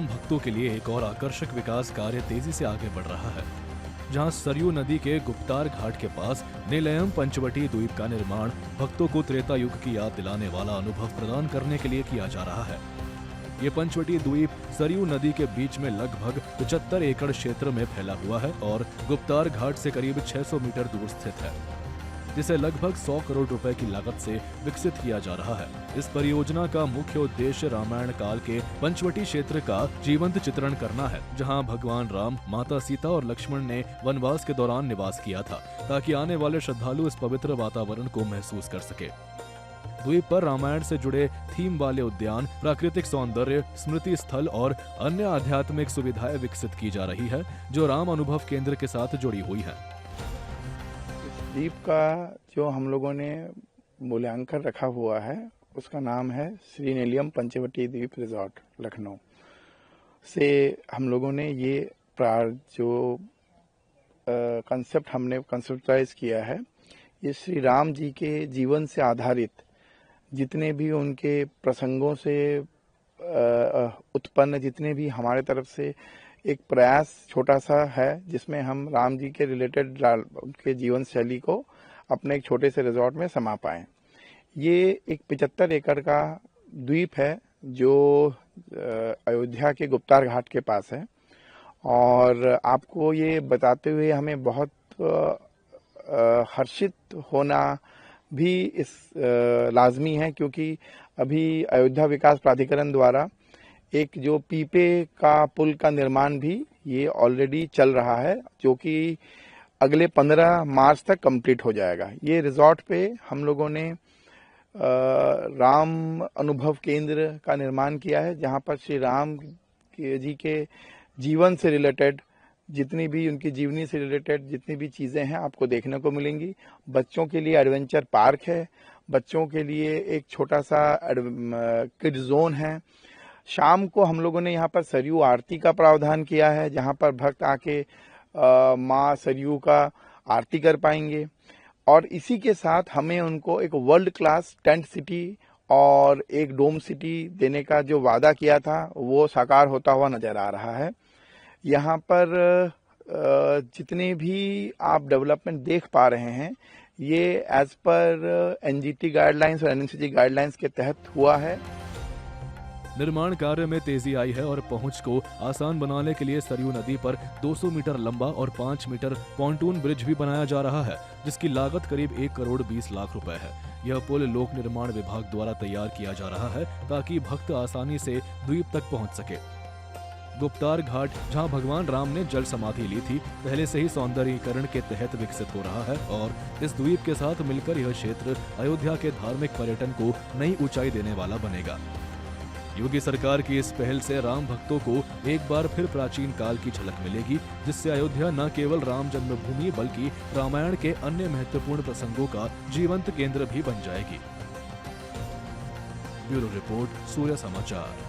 राम भक्तों के लिए एक और आकर्षक विकास कार्य तेजी से आगे बढ़ रहा है, जहां सरयू नदी के गुप्तार घाट के पास निलयम पंचवटी द्वीप का निर्माण भक्तों को त्रेता युग की याद दिलाने वाला अनुभव प्रदान करने के लिए किया जा रहा है। ये पंचवटी द्वीप सरयू नदी के बीच में लगभग 75 एकड़ क्षेत्र में फैला हुआ है और गुप्तार घाट से करीब 600 मीटर दूर स्थित है, जिसे लगभग 100 करोड़ रुपए की लागत से विकसित किया जा रहा है। इस परियोजना का मुख्य उद्देश्य रामायण काल के पंचवटी क्षेत्र का जीवंत चित्रण करना है, जहां भगवान राम, माता सीता और लक्ष्मण ने वनवास के दौरान निवास किया था, ताकि आने वाले श्रद्धालु इस पवित्र वातावरण को महसूस कर सके। द्वीप पर रामायण से जुड़े थीम वाले उद्यान, प्राकृतिक सौंदर्य, स्मृति स्थल और अन्य आध्यात्मिक सुविधाएं विकसित की जा रही है, जो राम अनुभव केंद्र के साथ जुड़ी हुई है। द्वीप का जो हम लोगों ने मूल्यांकन रखा हुआ है, उसका नाम है श्री निलयम पंचवटी द्वीप रिजॉर्ट लखनऊ से हम लोगों ने ये जो कंसेप्ट हमने कंसेप्टलाइज किया है, ये श्री राम जी के जीवन से आधारित जितने भी उनके प्रसंगों से उत्पन्न जितने भी हमारे तरफ से एक प्रयास छोटा सा है, जिसमें हम राम जी के रिलेटेड उनके जीवन शैली को अपने एक छोटे से रिजॉर्ट में समा पाएं। ये एक 75 एकड़ का द्वीप है जो अयोध्या के गुप्तार घाट के पास है, और आपको ये बताते हुए हमें बहुत हर्षित होना भी इस लाजमी है, क्योंकि अभी अयोध्या विकास प्राधिकरण द्वारा एक जो पीपे का पुल का निर्माण भी ये ऑलरेडी चल रहा है, जो कि अगले 15 मार्च तक कंप्लीट हो जाएगा। ये रिजॉर्ट पे हम लोगों ने राम अनुभव केंद्र का निर्माण किया है, जहां पर श्री राम जी के जीवन से रिलेटेड जितनी भी उनकी जीवनी से रिलेटेड जितनी भी चीजें हैं आपको देखने को मिलेंगी। बच्चों के लिए एडवेंचर पार्क है, बच्चों के लिए एक छोटा सा किड जोन है। शाम को हम लोगों ने यहाँ पर सरयू आरती का प्रावधान किया है, जहाँ पर भक्त आके माँ सरयू का आरती कर पाएंगे, और इसी के साथ हमें उनको एक वर्ल्ड क्लास टेंट सिटी और एक डोम सिटी देने का जो वादा किया था वो साकार होता हुआ नजर आ रहा है। यहाँ पर जितने भी आप डेवलपमेंट देख पा रहे हैं, ये एज पर एनजीटी गाइडलाइंस और एनएमसीजी गाइडलाइंस के तहत हुआ है। निर्माण कार्य में तेजी आई है और पहुंच को आसान बनाने के लिए सरयू नदी पर 200 मीटर लंबा और 5 मीटर पॉन्टून ब्रिज भी बनाया जा रहा है, जिसकी लागत करीब 1 करोड़ 20 लाख रुपए है। यह पुल लोक निर्माण विभाग द्वारा तैयार किया जा रहा है, ताकि भक्त आसानी से द्वीप तक पहुंच सके। गुप्तार घाट, जहां भगवान राम ने जल समाधि ली थी, पहले से ही सौंदर्यीकरण के तहत विकसित हो रहा है, और इस द्वीप के साथ मिलकर यह क्षेत्र अयोध्या के धार्मिक पर्यटन को नई ऊंचाई देने वाला बनेगा। योगी सरकार की इस पहल से राम भक्तों को एक बार फिर प्राचीन काल की झलक मिलेगी, जिससे अयोध्या न केवल राम जन्मभूमि बल्कि रामायण के अन्य महत्वपूर्ण प्रसंगों का जीवंत केंद्र भी बन जाएगी। ब्यूरो रिपोर्ट, सूर्य समाचार।